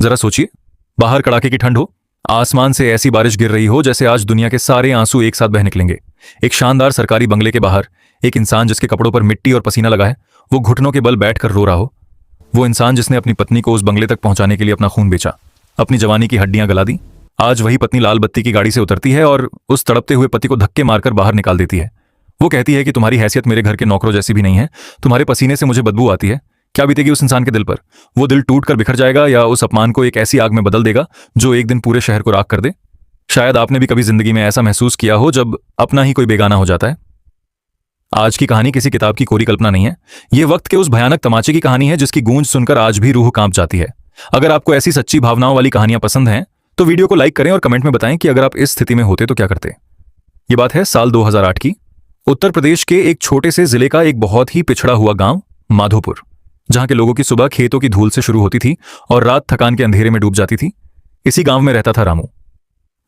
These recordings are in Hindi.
जरा सोचिए, बाहर कड़ाके की ठंड हो, आसमान से ऐसी बारिश गिर रही हो जैसे आज दुनिया के सारे आंसू एक साथ बह निकलेंगे। एक शानदार सरकारी बंगले के बाहर एक इंसान जिसके कपड़ों पर मिट्टी और पसीना लगा है, वो घुटनों के बल बैठकर रो रहा हो। वो इंसान जिसने अपनी पत्नी को उस बंगले तक पहुंचाने के लिए अपना खून बेचा, अपनी जवानी की हड्डियां गला दी। आज वही पत्नी लाल बत्ती की गाड़ी से उतरती है और उस तड़पते हुए पति को धक्के मारकर बाहर निकाल देती है। वो कहती है कि तुम्हारी हैसियत मेरे घर के नौकरों जैसी भी नहीं है, तुम्हारे पसीने से मुझे बदबू आती है। क्या बीतेगी उस इंसान के दिल पर? वो दिल टूट कर बिखर जाएगा या उस अपमान को एक ऐसी आग में बदल देगा जो एक दिन पूरे शहर को राख कर दे? शायद आपने भी कभी जिंदगी में ऐसा महसूस किया हो जब अपना ही कोई बेगाना हो जाता है। आज की कहानी किसी किताब की कोरी कल्पना नहीं है, ये वक्त के उस भयानक तमाचे की कहानी है जिसकी गूंज सुनकर आज भी रूह कांप जाती है। अगर आपको ऐसी सच्ची भावनाओं वाली कहानियां पसंद हैं तो वीडियो को लाइक करें और कमेंट में बताएं कि अगर आप इस स्थिति में होते तो क्या करते। ये बात है साल 2008 की, उत्तर प्रदेश के एक छोटे से जिले का एक बहुत ही पिछड़ा हुआ गांव माधोपुर, जहां के लोगों की सुबह खेतों की धूल से शुरू होती थी और रात थकान के अंधेरे में डूब जाती थी। इसी गांव में रहता था रामू।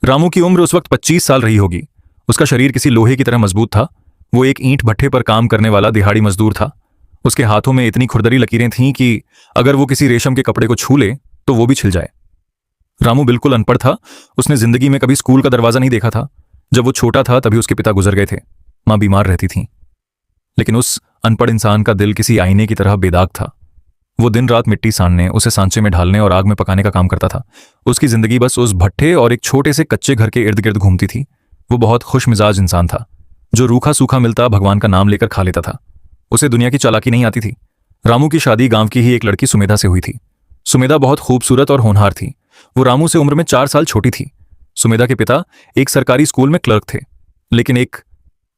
रामू की उम्र उस वक्त 25 साल रही होगी। उसका शरीर किसी लोहे की तरह मजबूत था। वो एक ईंट भट्ठे पर काम करने वाला दिहाड़ी मजदूर था। उसके हाथों में इतनी खुरदरी लकीरें थीं कि अगर वो किसी रेशम के कपड़े को छू ले तो वो भी छिल जाए। रामू बिल्कुल अनपढ़ था। उसने जिंदगी में कभी स्कूल का दरवाजा नहीं देखा था। जब वो छोटा था तभी उसके पिता गुजर गए थे, मां बीमार रहती थी। लेकिन उस अनपढ़ इंसान का दिल किसी आईने की तरह बेदाग था। वो दिन रात मिट्टी सानने, उसे सांचे में ढालने और आग में पकाने का काम करता था। उसकी जिंदगी बस उस भट्ठे और एक छोटे से कच्चे घर के इर्द गिर्द घूमती थी। वो बहुत खुश मिजाज इंसान था, जो रूखा सूखा मिलता भगवान का नाम लेकर खा लेता था। उसे दुनिया की चालाकी नहीं आती थी। रामू की शादी गांव की ही एक लड़की सुमेधा से हुई थी। सुमेधा बहुत खूबसूरत और होनहार थी। वो रामू से उम्र में 4 साल छोटी थी। सुमेधा के पिता एक सरकारी स्कूल में क्लर्क थे, लेकिन एक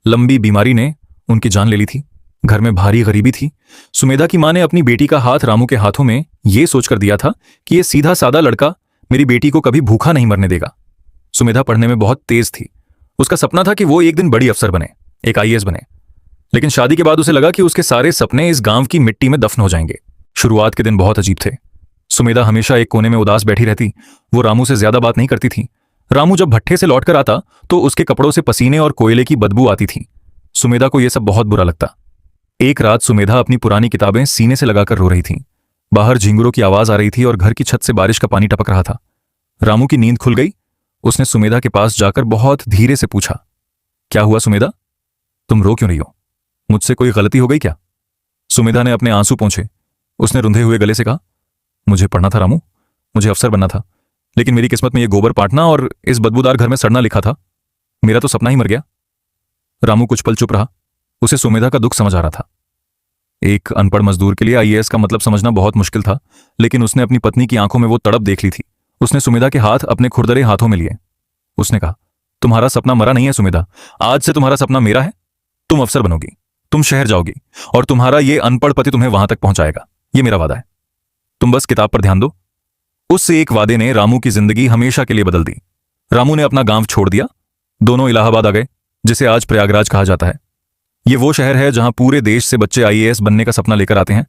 लंबी बीमारी ने उनकी जान ले ली थी। घर में भारी गरीबी थी। सुमेधा की मां ने अपनी बेटी का हाथ रामू के हाथों में यह सोचकर दिया था कि यह सीधा सादा लड़का मेरी बेटी को कभी भूखा नहीं मरने देगा। सुमेधा पढ़ने में बहुत तेज थी। उसका सपना था कि वो एक दिन बड़ी अफसर बने, एक आईएएस बने। लेकिन शादी के बाद उसे लगा कि उसके सारे सपने इस गांव की मिट्टी में दफन हो जाएंगे। शुरुआत के दिन बहुत अजीब थे। सुमेधा हमेशा एक कोने में उदास बैठी रहती। वो रामू से ज्यादा बात नहीं करती थी। रामू जब भट्ठे से लौटकर आता तो उसके कपड़ों से पसीने और कोयले की बदबू आती थी। सुमेधा को यह सब बहुत बुरा लगता। एक रात सुमेधा अपनी पुरानी किताबें सीने से लगाकर रो रही थी। बाहर झिंगुरों की आवाज आ रही थी और घर की छत से बारिश का पानी टपक रहा था। रामू की नींद खुल गई। उसने सुमेधा के पास जाकर बहुत धीरे से पूछा, क्या हुआ सुमेधा? तुम रो क्यों रही हो? मुझसे कोई गलती हो गई क्या? सुमेधा ने अपने आंसू पोंछे। उसने रुंधे हुए गले से कहा, मुझे पढ़ना था रामू, मुझे अफसर बनना था, लेकिन मेरी किस्मत में यह गोबर पाटना और इस बदबूदार घर में सड़ना लिखा था। मेरा तो सपना ही मर गया। रामू कुछ पल चुप रहा। उसे सुमेधा का दुख समझ आ रहा था। एक अनपढ़ मजदूर के लिए आईएएस का मतलब समझना बहुत मुश्किल था, लेकिन उसने अपनी पत्नी की आंखों में वो तड़प देख ली थी। उसने सुमेधा के हाथ अपने खुरदरे हाथों में लिए। उसने कहा, तुम्हारा सपना मरा नहीं है सुमेधा, आज से तुम्हारा सपना मेरा है। तुम अफसर बनोगी, तुम शहर जाओगी और तुम्हारा ये अनपढ़ पति तुम्हें वहां तक पहुंचाएगा। ये मेरा वादा है। तुम बस किताब पर ध्यान दो। उस एक वादे ने रामू की जिंदगी हमेशा के लिए बदल दी। रामू ने अपना गांव छोड़ दिया। दोनों इलाहाबाद आ गए, जिसे आज प्रयागराज कहा जाता है। ये वो शहर है जहां पूरे देश से बच्चे आईएएस बनने का सपना लेकर आते हैं।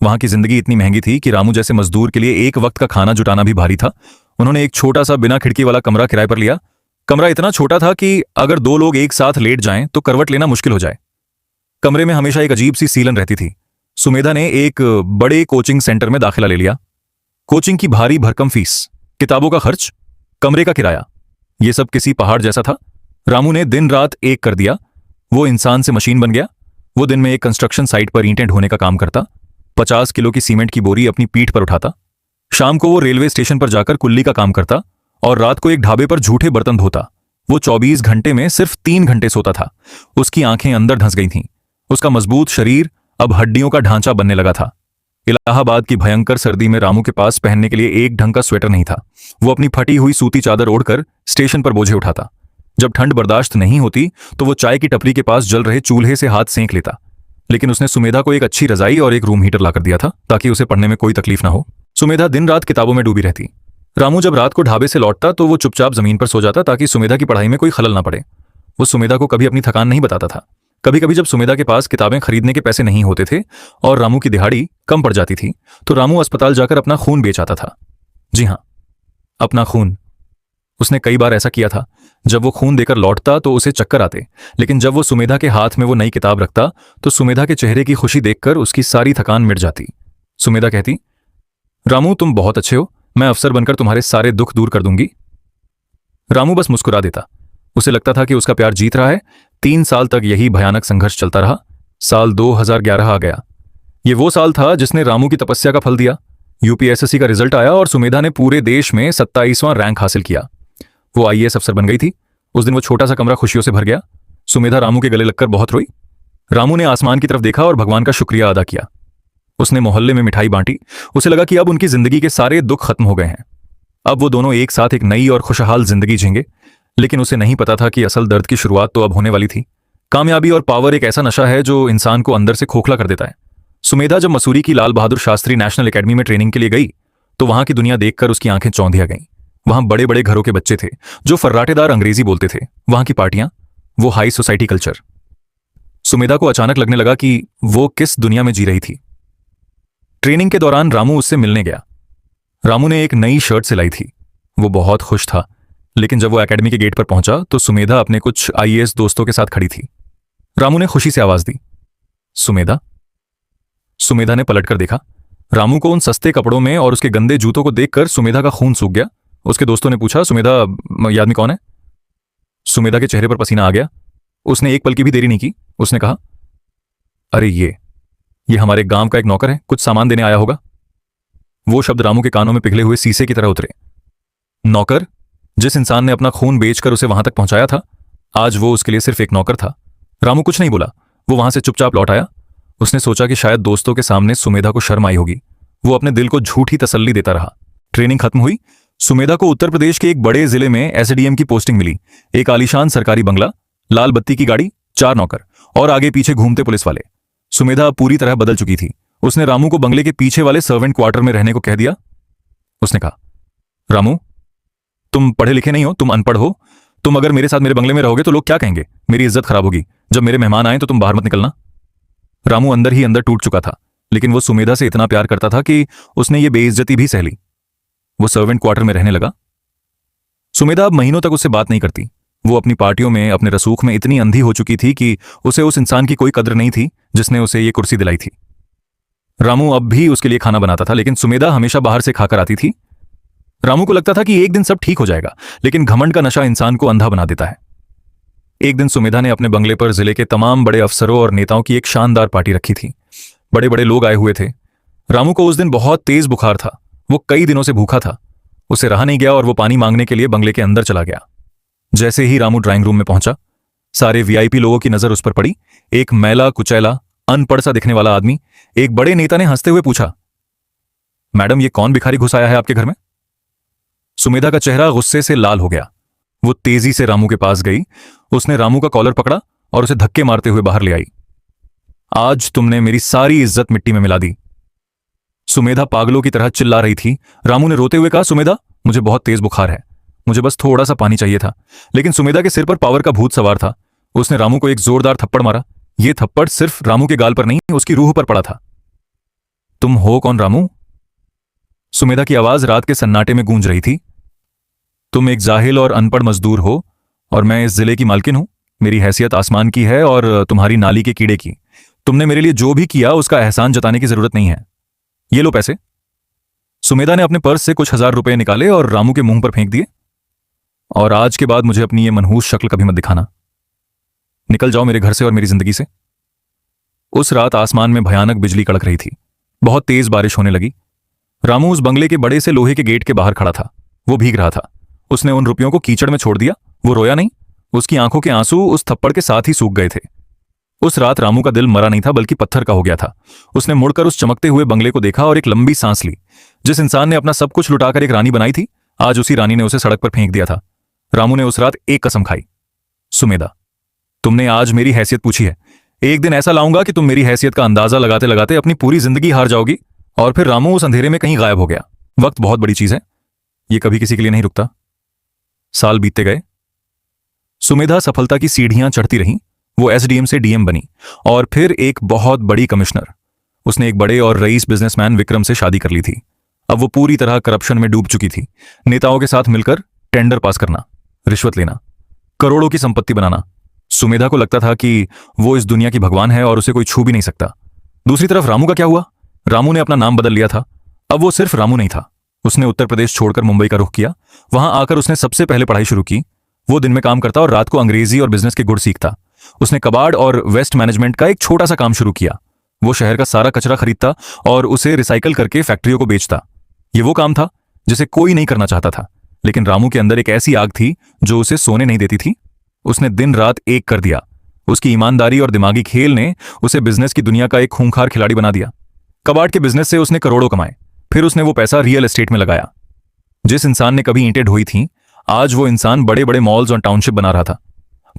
वहां की जिंदगी इतनी महंगी थी कि रामू जैसे मजदूर के लिए एक वक्त का खाना जुटाना भी भारी था। उन्होंने एक छोटा सा बिना खिड़की वाला कमरा किराए पर लिया। कमरा इतना छोटा था कि अगर 2 लोग एक साथ लेट जाएं तो करवट लेना मुश्किल हो जाए। कमरे में हमेशा एक अजीब सी सीलन रहती थी। सुमेधा ने एक बड़े कोचिंग सेंटर में दाखिला ले लिया। कोचिंग की भारी भरकम फीस, किताबों का खर्च, कमरे का किराया, यह सब किसी पहाड़ जैसा था। रामू ने दिन रात एक कर दिया। वो इंसान से मशीन बन गया। वो दिन में एक कंस्ट्रक्शन साइट पर ईंटें ढोने का काम करता, 50 किलो की सीमेंट की बोरी अपनी पीठ पर उठाता। शाम को वो रेलवे स्टेशन पर जाकर कुल्ली का काम करता और रात को एक ढाबे पर झूठे बर्तन धोता। वो 24 घंटे में सिर्फ 3 घंटे सोता था। उसकी आंखें अंदर धंस गई थीं। उसका मजबूत शरीर अब हड्डियों का ढांचा बनने लगा था। इलाहाबाद की भयंकर सर्दी में रामू के पास पहनने के लिए एक ढंग का स्वेटर नहीं था। वो अपनी फटी हुई सूती चादर ओढ़कर स्टेशन पर बोझे उठाता। जब ठंड बर्दाश्त नहीं होती तो वो चाय की टपरी के पास जल रहे चूल्हे से हाथ सेंक लेता। लेकिन उसने सुमेधा को एक अच्छी रजाई और एक रूम हीटर लाकर दिया था ताकि उसे पढ़ने में कोई तकलीफ ना हो। सुमेधा दिन रात किताबों में डूबी रहती। रामू जब रात को ढाबे से लौटता तो वो चुपचाप जमीन पर सो जाता ताकि सुमेधा की पढ़ाई में कोई खलल ना पड़े। वो सुमेधा को कभी अपनी थकान नहीं बताता था। कभी कभी जब सुमेधा के पास किताबें खरीदने के पैसे नहीं होते थे और रामू की दिहाड़ी कम पड़ जाती थी तो रामू अस्पताल जाकर अपना खून बेच आता था। जी हां, अपना खून। उसने कई बार ऐसा किया था। जब वो खून देकर लौटता तो उसे चक्कर आते, लेकिन जब वो सुमेधा के हाथ में वो नई किताब रखता तो सुमेधा के चेहरे की खुशी देखकर उसकी सारी थकान मिट जाती। सुमेधा कहती, रामू तुम बहुत अच्छे हो, मैं अफसर बनकर तुम्हारे सारे दुख दूर कर दूंगी। रामू बस मुस्कुरा देता। उसे लगता था कि उसका प्यार जीत रहा है। 3 साल तक यही भयानक संघर्ष चलता रहा। साल 2011 आ गया। ये वो साल था जिसने रामू की तपस्या का फल दिया। यूपीएसएससी का रिजल्ट आया और सुमेधा ने पूरे देश में 27वां रैंक हासिल किया। वो आईएएस अफसर बन गई थी। उस दिन वो छोटा सा कमरा खुशियों से भर गया। सुमेधा रामू के गले लगकर बहुत रोई। रामू ने आसमान की तरफ देखा और भगवान का शुक्रिया अदा किया। उसने मोहल्ले में मिठाई बांटी। उसे लगा कि अब उनकी जिंदगी के सारे दुख खत्म हो गए हैं। अब वो दोनों एक साथ एक नई और खुशहाल जिंदगी जींगे। लेकिन उसे नहीं पता था कि असल दर्द की शुरुआत तो अब होने वाली थी। कामयाबी और पावर एक ऐसा नशा है जो इंसान को अंदर से खोखला कर देता है। सुमेधा जब मसूरी की लाल बहादुर शास्त्री नेशनल एकेडमी में ट्रेनिंग के लिए गई तो वहां की दुनिया देखकर उसकी आंखें चौंधिया गईं। वहां बड़े बड़े घरों के बच्चे थे जो फर्राटेदार अंग्रेजी बोलते थे। वहां की पार्टियां, वो हाई सोसाइटी कल्चर। सुमेधा को अचानक लगने लगा कि वो किस दुनिया में जी रही थी। ट्रेनिंग के दौरान रामू उससे मिलने गया। रामू ने एक नई शर्ट सिलाई थी। वो बहुत खुश था। लेकिन जब वो एकेडमी के गेट पर पहुंचा तो सुमेधा अपने कुछ आईएएस दोस्तों के साथ खड़ी थी। रामू ने खुशी से आवाज दी, सुमेधा। सुमेधा ने पलटकर देखा। रामू को उन सस्ते कपड़ों में और उसके गंदे जूतों को देखकर सुमेधा का खून सूख गया। उसके दोस्तों ने पूछा, सुमेधा, ये आदमी कौन है? सुमेधा के चेहरे पर पसीना आ गया। उसने एक पल की भी देरी नहीं की। उसने कहा, अरे ये हमारे गांव का एक नौकर है, कुछ सामान देने आया होगा। वो शब्द रामू के कानों में पिघले हुए शीशे की तरह उतरे। नौकर? जिस इंसान ने अपना खून बेचकर उसे वहां तक पहुंचाया था, आज वो उसके लिए सिर्फ एक नौकर था। रामू कुछ नहीं बोला। वो वहां से चुपचाप लौट आया। उसने सोचा कि शायद दोस्तों के सामने सुमेधा को शर्म आई होगी। वो अपने दिल को झूठी तसल्ली देता रहा। ट्रेनिंग खत्म हुई। सुमेधा को उत्तर प्रदेश के एक बड़े जिले में एसडीएम की पोस्टिंग मिली। एक आलीशान सरकारी बंगला, लाल बत्ती की गाड़ी, 4 नौकर और आगे पीछे घूमते पुलिस वाले। सुमेधा पूरी तरह बदल चुकी थी। उसने रामू को बंगले के पीछे वाले सर्वेंट क्वार्टर में रहने को कह दिया। उसने कहा, रामू, तुम पढ़े लिखे नहीं हो, तुम अनपढ़ हो। तुम अगर मेरे साथ मेरे बंगले में रहोगे तो लोग क्या कहेंगे? मेरी इज्जत खराब होगी। जब मेरे मेहमान आए तो तुम बाहर मत निकलना। रामू अंदर ही अंदर टूट चुका था। लेकिन वो सुमेधा से इतना प्यार करता था कि उसने ये बेइज्जती भी सह ली। वो सर्वेंट क्वार्टर में रहने लगा। सुमेधा अब महीनों तक उससे बात नहीं करती। वो अपनी पार्टियों में, अपने रसूख में इतनी अंधी हो चुकी थी कि उसे उस इंसान की कोई कद्र नहीं थी जिसने उसे ये कुर्सी दिलाई थी। रामू अब भी उसके लिए खाना बनाता था, लेकिन सुमेधा हमेशा बाहर से खाकर आती थी। रामू को लगता था कि एक दिन सब ठीक हो जाएगा, लेकिन घमंड का नशा इंसान को अंधा बना देता है। एक दिन सुमेधा ने अपने बंगले पर जिले के तमाम बड़े अफसरों और नेताओं की एक शानदार पार्टी रखी थी। बड़े बड़े लोग आए हुए थे। रामू को उस दिन बहुत तेज बुखार था। वो कई दिनों से भूखा था। उसे रहा नहीं गया और वो पानी मांगने के लिए बंगले के अंदर चला गया। जैसे ही रामू ड्राइंग रूम में पहुंचा, सारे वीआईपी लोगों की नजर उस पर पड़ी। एक मैला कुचैला, अनपढ़ सा दिखने वाला आदमी, एक बड़े नेता ने हंसते हुए पूछा, मैडम, ये कौन भिखारी घुस आया है आपके घर में? सुमेधा का चेहरा गुस्से से लाल हो गया। वो तेजी से रामू के पास गई। उसने रामू का कॉलर पकड़ा और उसे धक्के मारते हुए बाहर ले आई। आज तुमने मेरी सारी इज्जत मिट्टी में मिला दी। सुमेधा पागलों की तरह चिल्ला रही थी। रामू ने रोते हुए कहा, सुमेधा, मुझे बहुत तेज बुखार है, मुझे बस थोड़ा सा पानी चाहिए था। लेकिन सुमेधा के सिर पर पावर का भूत सवार था। उसने रामू को एक जोरदार थप्पड़ मारा। यह थप्पड़ सिर्फ रामू के गाल पर नहीं, उसकी रूह पर पड़ा था। तुम हो कौन रामू? सुमेधा की आवाज रात के सन्नाटे में गूंज रही थी। तुम एक जाहिल और अनपढ़ मजदूर हो और मैं इस जिले की मालकिन हूं। मेरी हैसियत आसमान की है और तुम्हारी नाली के कीड़े की। तुमने मेरे लिए जो भी किया उसका एहसान जताने की जरूरत नहीं है। ये लो पैसे। सुमेधा ने अपने पर्स से कुछ 1000 रुपए निकाले और रामू के मुंह पर फेंक दिए। और आज के बाद मुझे अपनी ये मनहूस शक्ल कभी मत दिखाना। निकल जाओ मेरे घर से और मेरी जिंदगी से। उस रात आसमान में भयानक बिजली कड़क रही थी। बहुत तेज बारिश होने लगी। रामू उस बंगले के बड़े से लोहे के गेट के बाहर खड़ा था। वो भीग रहा था। उसने उन रुपयों को कीचड़ में छोड़ दिया। वो रोया नहीं। उसकी आंखों के आंसू उस थप्पड़ के साथ ही सूख गए थे। उस रात रामू का दिल मरा नहीं था, बल्कि पत्थर का हो गया था। उसने मुड़कर उस चमकते हुए बंगले को देखा और एक लंबी सांस ली। जिस इंसान ने अपना सब कुछ लुटाकर एक रानी बनाई थी, आज उसी रानी ने उसे सड़क पर फेंक दिया था। रामू ने उस रात एक कसम खाई, सुमेधा, तुमने आज मेरी हैसियत पूछी है। एक दिन ऐसा लाऊंगा कि तुम मेरी हैसियत का अंदाजा लगाते लगाते अपनी पूरी जिंदगी हार जाओगी। और फिर रामू उस अंधेरे में कहीं गायब हो गया। वक्त बहुत बड़ी चीज है, ये कभी किसी के लिए नहीं रुकता। साल बीतते गए। सुमेधा सफलता की सीढ़ियां चढ़ती रही। वो एसडीएम से डीएम बनी और फिर एक बहुत बड़ी कमिश्नर। उसने एक बड़े और रईस बिजनेसमैन विक्रम से शादी कर ली थी। अब वो पूरी तरह करप्शन में डूब चुकी थी। नेताओं के साथ मिलकर टेंडर पास करना, रिश्वत लेना, करोड़ों की संपत्ति बनाना। सुमेधा को लगता था कि वो इस दुनिया की भगवान है और उसे कोई छू भी नहीं सकता। दूसरी तरफ रामू का क्या हुआ? रामू ने अपना नाम बदल लिया था। अब वो सिर्फ रामू नहीं था, उसने उत्तर प्रदेश छोड़कर मुंबई का रुख किया। वहां आकर उसने सबसे पहले पढ़ाई शुरू की। वो दिन में काम करता और रात को अंग्रेजी और बिजनेस के गुर सीखता। उसने कबाड़ और वेस्ट मैनेजमेंट का एक छोटा सा काम शुरू किया। वो शहर का सारा कचरा खरीदता और उसे रिसाइकल करके फैक्ट्रियों को बेचता। ये वो काम था जिसे कोई नहीं करना चाहता था, लेकिन रामू के अंदर एक ऐसी आग थी जो उसे सोने नहीं देती थी। उसने दिन रात एक कर दिया। उसकी ईमानदारी और दिमागी खेल ने उसे बिजनेस की दुनिया का एक खूंखार खिलाड़ी बना दिया। कबाड़ के बिजनेस से उसने करोड़ों कमाए। फिर उसने वो पैसा रियल एस्टेट में लगाया। जिस इंसान ने कभी ईंटें ढोई थीं, आज वो इंसान बड़े बड़े मॉल्स और टाउनशिप बना रहा था।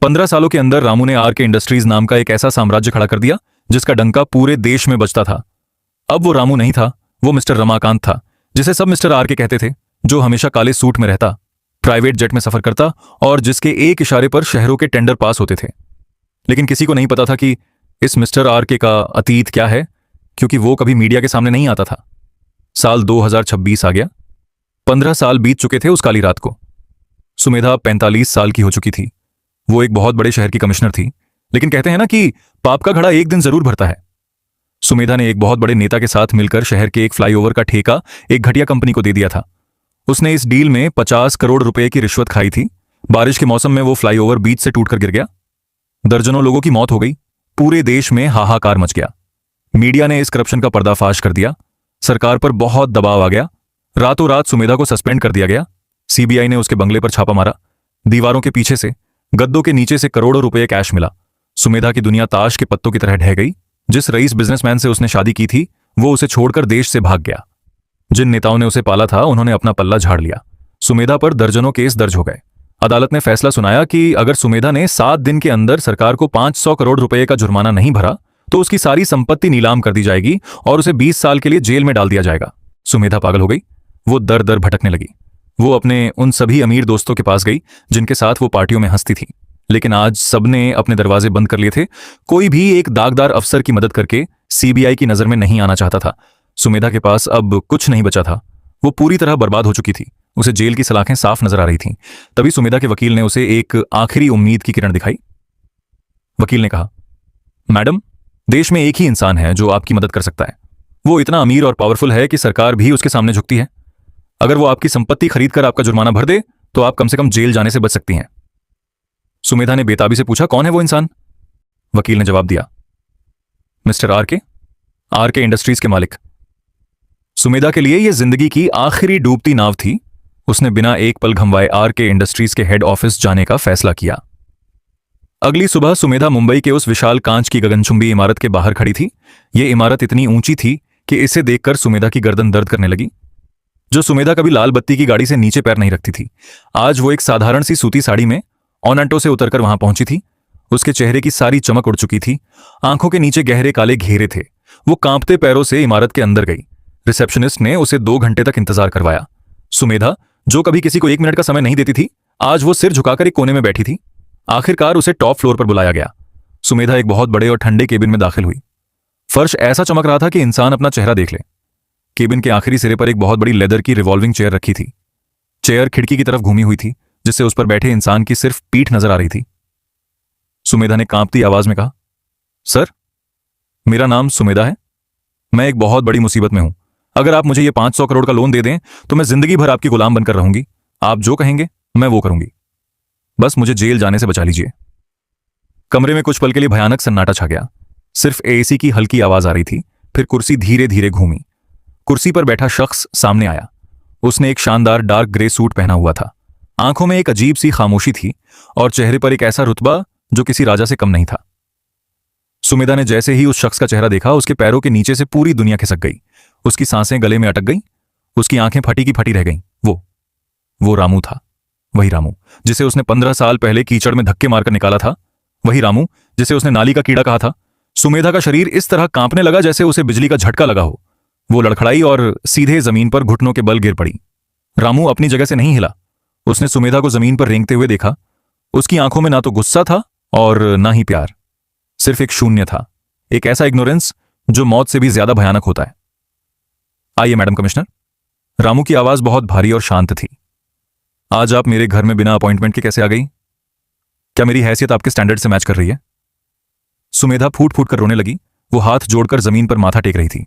15 सालों के अंदर रामू ने आर के इंडस्ट्रीज नाम का एक ऐसा साम्राज्य खड़ा कर दिया जिसका डंका पूरे देश में बजता था। अब वो रामू नहीं था, वो मिस्टर रमाकांत था, जिसे सब मिस्टर आर के कहते थे, जो हमेशा काले सूट में रहता, प्राइवेट जेट में सफर करता और जिसके एक इशारे पर शहरों के टेंडर पास होते थे। लेकिन किसी को नहीं पता था कि इस मिस्टर आर के का अतीत क्या है, क्योंकि वो कभी मीडिया के सामने नहीं आता था। साल 2026 आ गया। 15 साल बीत चुके थे उस काली रात को। सुमेधा 45 साल की हो चुकी थी। वो एक बहुत बड़े शहर की कमिश्नर थी, लेकिन कहते हैं ना कि पाप का घड़ा एक दिन जरूर भरता है। सुमेधा ने एक बहुत बड़े नेता के साथ मिलकर शहर के एक फ्लाईओवर का ठेका एक घटिया कंपनी को दे दिया था। उसने इस डील में 50 करोड़ रुपए की रिश्वत खाई थी। बारिश के मौसम में वो फ्लाईओवर बीच से टूटकर गिर गया। दर्जनों लोगों की मौत हो गई। पूरे देश में हाहाकार मच गया। मीडिया ने इस करप्शन का पर्दाफाश कर दिया। सरकार पर बहुत दबाव आ गया। रातों रात सुमेधा को सस्पेंड कर दिया गया। सीबीआई ने उसके बंगले पर छापा मारा। दीवारों के पीछे से, गद्दों के नीचे से करोड़ों रुपए कैश मिला। सुमेधा की दुनिया ताश के पत्तों की तरह ढह गई। जिस रईस बिजनेसमैन से उसने शादी की थी, वो उसे छोड़कर देश से भाग गया। जिन नेताओं ने उसे पाला था, उन्होंने अपना पल्ला झाड़ लिया। सुमेधा पर दर्जनों केस दर्ज हो गए। अदालत ने फैसला सुनाया कि अगर सुमेधा ने 7 दिन के अंदर सरकार को 500 करोड़ रुपए का जुर्माना नहीं भरा तो उसकी सारी संपत्ति नीलाम कर दी जाएगी और उसे 20 साल के लिए जेल में डाल दिया जाएगा। सुमेधा पागल हो गई। वो दर दर भटकने लगी। वो अपने उन सभी अमीर दोस्तों के पास गई जिनके साथ वो पार्टियों में हंसती थी, लेकिन आज सबने अपने दरवाजे बंद कर लिए थे। कोई भी एक दागदार अफसर की मदद करके सीबीआई की नजर में नहीं आना चाहता था। सुमेधा के पास अब कुछ नहीं बचा था। वो पूरी तरह बर्बाद हो चुकी थी। उसे जेल की सलाखें साफ नजर आ रही थीं। तभी सुमेधा के वकील ने उसे एक आखिरी उम्मीद की किरण दिखाई। वकील ने कहा, मैडम, देश में एक ही इंसान है जो आपकी मदद कर सकता है। वो इतना अमीर और पावरफुल है कि सरकार भी उसके सामने झुकती है। अगर वो आपकी संपत्ति खरीद कर आपका जुर्माना भर दे तो आप कम से कम जेल जाने से बच सकती हैं। सुमेधा ने बेताबी से पूछा, कौन है वो इंसान? वकील ने जवाब दिया, मिस्टर आर के इंडस्ट्रीज के मालिक। सुमेधा के लिए यह जिंदगी की आखिरी डूबती नाव थी। उसने बिना एक पल घमवाए आर के इंडस्ट्रीज के हेड ऑफिस जाने का फैसला किया। अगली सुबह सुमेधा मुंबई के उस विशाल कांच की गगनचुंबी इमारत के बाहर खड़ी थी। यह इमारत इतनी ऊंची थी कि इसे देखकर सुमेधा की गर्दन दर्द करने लगी। जो सुमेधा कभी लाल बत्ती की गाड़ी से नीचे पैर नहीं रखती थी, आज वो एक साधारण सी सूती साड़ी में ऑनंटो से उतरकर वहां पहुंची थी। उसके चेहरे की सारी चमक उड़ चुकी थी। आंखों के नीचे गहरे काले घेरे थे। वो कांपते पैरों से इमारत के अंदर गई। रिसेप्शनिस्ट ने उसे 2 घंटे तक इंतजार करवाया। सुमेधा, जो कभी किसी को 1 मिनट का समय नहीं देती थी, आज वो सिर झुकाकर एक कोने में बैठी थी। आखिरकार उसे टॉप फ्लोर पर बुलाया गया। सुमेधा एक बहुत बड़े और ठंडे केबिन में दाखिल हुई। फर्श ऐसा चमक रहा था कि इंसान अपना चेहरा देख ले। केबिन के आखिरी सिरे पर एक बहुत बड़ी लेदर की रिवॉल्विंग चेयर रखी थी। चेयर खिड़की की तरफ घूमी हुई थी, जिससे उस पर बैठे इंसान की सिर्फ पीठ नजर आ रही थी। सुमेधा ने कांपती आवाज में कहा, सर, मेरा नाम सुमेधा है। मैं एक बहुत बड़ी मुसीबत में हूं। अगर आप मुझे ये 500 करोड़ का लोन दे दें तो मैं जिंदगी भर आपकी गुलाम बनकर रहूंगी। आप जो कहेंगे मैं वो करूंगी। बस मुझे जेल जाने से बचा लीजिए। कमरे में कुछ पल के लिए भयानक सन्नाटा छा गया। सिर्फ एसी की हल्की आवाज आ रही थी। फिर कुर्सी धीरे धीरे घूमी। कुर्सी पर बैठा शख्स सामने आया। उसने एक शानदार डार्क ग्रे सूट पहना हुआ था। आंखों में एक अजीब सी खामोशी थी और चेहरे पर एक ऐसा रुतबा जो किसी राजा से कम नहीं था। सुमेधा ने जैसे ही उस शख्स का चेहरा देखा, उसके पैरों के नीचे से पूरी दुनिया खिसक गई। उसकी सांसें गले में अटक गईं। उसकी आंखें फटी की फटी रह गईं। वो रामू था। वही रामू जिसे उसने 15 साल पहले कीचड़ में धक्के मारकर निकाला था। वही रामू जिसे उसने नाली का कीड़ा कहा था। सुमेधा का शरीर इस तरह कांपने लगा जैसे उसे बिजली का झटका लगा हो। वो लड़खड़ाई और सीधे जमीन पर घुटनों के बल गिर पड़ी। रामू अपनी जगह से नहीं हिला। उसने सुमेधा को जमीन पर रेंगते हुए देखा। उसकी आंखों में ना तो गुस्सा था और ना ही प्यार, सिर्फ एक शून्य था। एक ऐसा इग्नोरेंस जो मौत से भी ज्यादा भयानक होता है। आइए मैडम कमिश्नर। रामू की आवाज बहुत भारी और शांत थी। आज आप मेरे घर में बिना अपॉइंटमेंट के कैसे आ गई? क्या मेरी हैसियत आपके स्टैंडर्ड से मैच कर रही है? सुमेधा फूट फूट कर रोने लगी। वो हाथ जोड़कर जमीन पर माथा टेक रही थी।